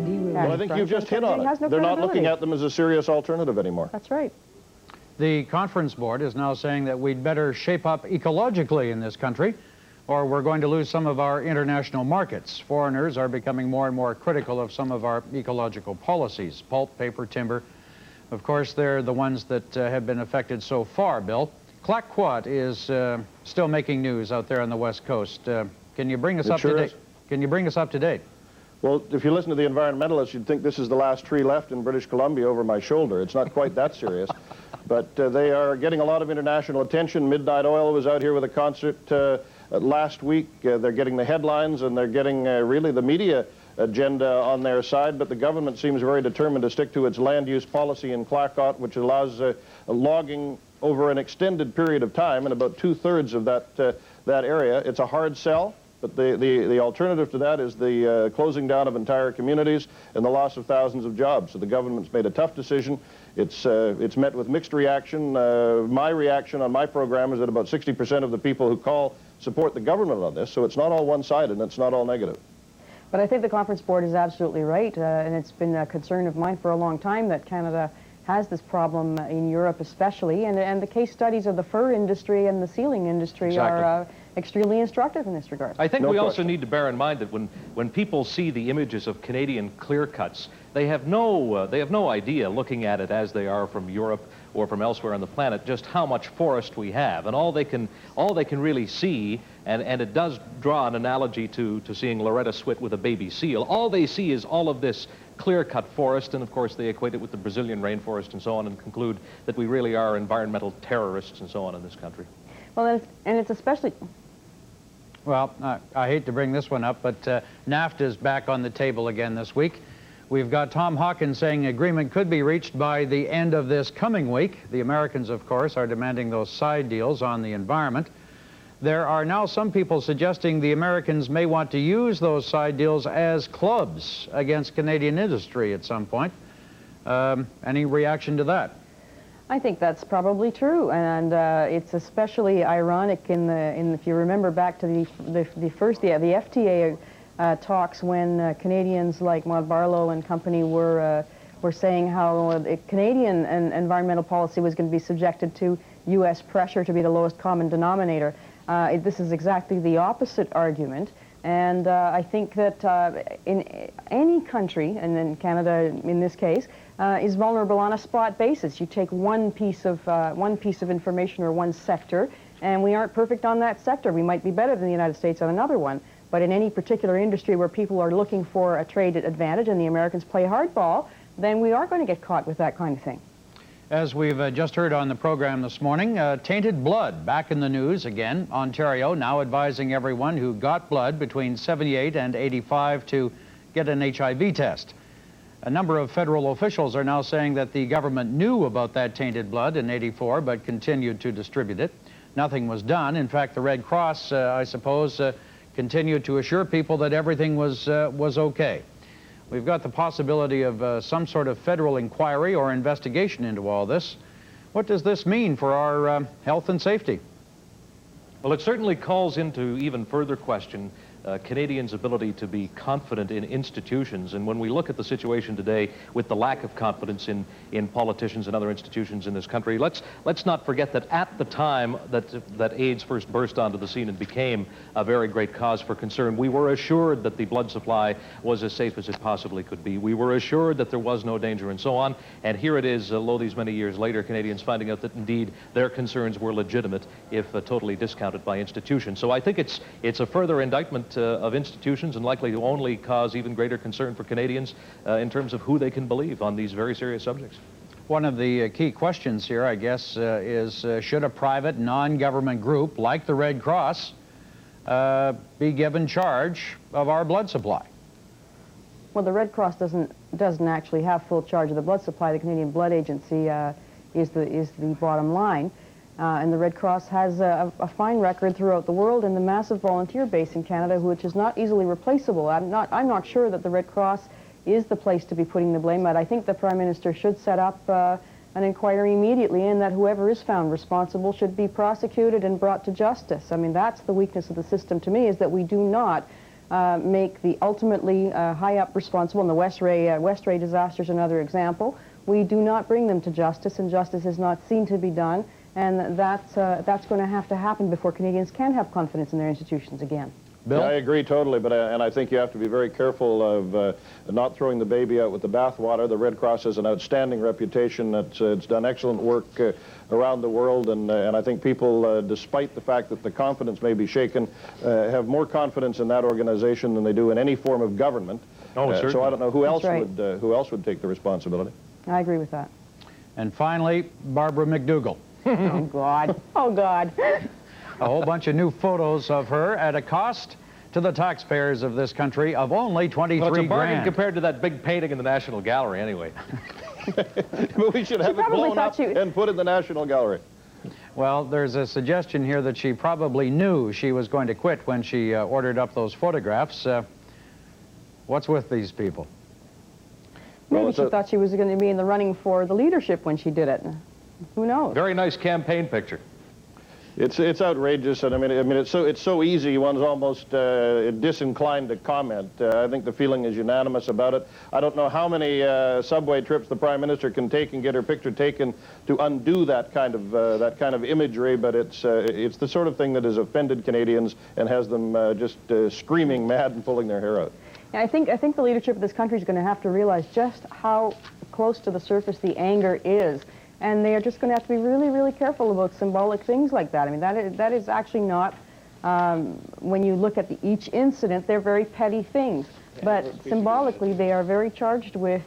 Well, I think you've just hit on it. They're not looking at them as a serious alternative anymore. That's right. The conference board is now saying that we'd better shape up ecologically in this country, or we're going to lose some of our international markets. Foreigners are becoming more and more critical of some of our ecological policies. Pulp, paper, timber. Of course, they're the ones that have been affected so far, Bill. Clayoquot is still making news out there on the West Coast. Can you bring us up to date? Can you bring us up to date? Well, if you listen to the environmentalists, you'd think this is the last tree left in British Columbia over my shoulder. It's not quite that serious. But they are getting a lot of international attention. Midnight Oil was out here with a concert last week. They're getting the headlines, and they're getting really the media agenda on their side, but the government seems very determined to stick to its land use policy in Clayoquot, which allows logging over an extended period of time in about 2/3 of that area. It's a hard sell, but the alternative to that is the closing down of entire communities and the loss of thousands of jobs. So the government's made a tough decision. It's met with mixed reaction. My reaction on my program is that about 60% of the people who call support the government on this, so it's not all one-sided and it's not all negative. But I think the conference board is absolutely right, and it's been a concern of mine for a long time that Canada has this problem in Europe especially, and the case studies of the fur industry and the sealing industry are extremely instructive in this regard. I think we also need to bear in mind that when people see the images of Canadian clear cuts, they have no idea, looking at it as they are from Europe or from elsewhere on the planet, just how much forest we have. And all they can really see, and it does draw an analogy to seeing Loretta Swit with a baby seal, all they see is all of this clear-cut forest, and of course they equate it with the Brazilian rainforest and so on, and conclude that we really are environmental terrorists and so on in this country. Well, and it's especially... Well, I hate to bring this one up, but NAFTA is back on the table again this week. We've got Tom Hawkins saying agreement could be reached by the end of this coming week. The Americans, of course, are demanding those side deals on the environment. There are now some people suggesting the Americans may want to use those side deals as clubs against Canadian industry at some point. Any reaction to that? I think that's probably true, and it's especially ironic if you remember back to the FTA talks when Canadians like Maud Barlow and company were saying how Canadian environmental policy was going to be subjected to U.S. pressure to be the lowest common denominator. This is exactly the opposite argument, and I think that in any country, and in Canada in this case, is vulnerable on a spot basis. You take one piece of information or one sector, and we aren't perfect on that sector. We might be better than the United States on another one, but in any particular industry where people are looking for a trade advantage and the Americans play hardball, then we are going to get caught with that kind of thing. As we've just heard on the program this morning, tainted blood back in the news again. Ontario now advising everyone who got blood between 78 and 85 to get an HIV test. A number of federal officials are now saying that the government knew about that tainted blood in '84 but continued to distribute it. Nothing was done. In fact, the Red Cross, I suppose, continued to assure people that everything was okay. We've got the possibility of some sort of federal inquiry or investigation into all this. What does this mean for our health and safety? Well, it certainly calls into even further question Canadians' ability to be confident in institutions. And when we look at the situation today with the lack of confidence in politicians and other institutions in this country, let's not forget that at the time that AIDS first burst onto the scene and became a very great cause for concern, we were assured that the blood supply was as safe as it possibly could be. We were assured that there was no danger and so on. And here it is, lo these many years later, Canadians finding out that indeed their concerns were legitimate if totally discounted by institutions. So I think it's a further indictment of institutions and likely to only cause even greater concern for Canadians in terms of who they can believe on these very serious subjects. One of the key questions here, I guess, is should a private non-government group like the Red Cross be given charge of our blood supply? Well, the Red Cross doesn't actually have full charge of the blood supply. The Canadian Blood Agency is the bottom line. And the Red Cross has a fine record throughout the world and the massive volunteer base in Canada, which is not easily replaceable. I'm not sure that the Red Cross is the place to be putting the blame at. I think the Prime Minister should set up an inquiry immediately, and that whoever is found responsible should be prosecuted and brought to justice. I mean, that's the weakness of the system to me, is that we do not make the ultimately high up responsible, and the West Ray disaster is another example. We do not bring them to justice, and justice is not seen to be done, and that's going to have to happen before Canadians can have confidence in their institutions again. Bill? Yeah, I agree totally, but and I think you have to be very careful of not throwing the baby out with the bathwater. The Red Cross has an outstanding reputation. It's done excellent work around the world, and I think people, despite the fact that the confidence may be shaken, have more confidence in that organization than they do in any form of government. Oh, certainly. So I don't know who else right. would take the responsibility. I agree with that. And finally, Barbara McDougall. Oh, God. Oh, God. A whole bunch of new photos of her at a cost to the taxpayers of this country of only 23 Well, it's a bargain grand. compared to that big painting in the National Gallery, anyway. But we should have it blown up and put in the National Gallery. Well, there's a suggestion here that she probably knew she was going to quit when she ordered up those photographs. What's with these people? Maybe she thought she was going to be in the running for the leadership when she did it. Who knows? Very nice campaign picture. It's outrageous, and I mean it's so easy. One's almost disinclined to comment. I think the feeling is unanimous about it. I don't know how many subway trips the Prime Minister can take and get her picture taken to undo that kind of imagery. But it's the sort of thing that has offended Canadians and has them just screaming mad and pulling their hair out. Yeah, I think the leadership of this country is going to have to realize just how close to the surface the anger is. And they are just going to have to be really, really careful about symbolic things like that. I mean, that is actually not, when you look at each incident, they're very petty things. But symbolically, they are very charged with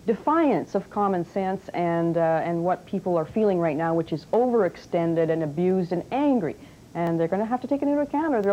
defiance of common sense and what people are feeling right now, which is overextended and abused and angry. And they're going to have to take it into account, or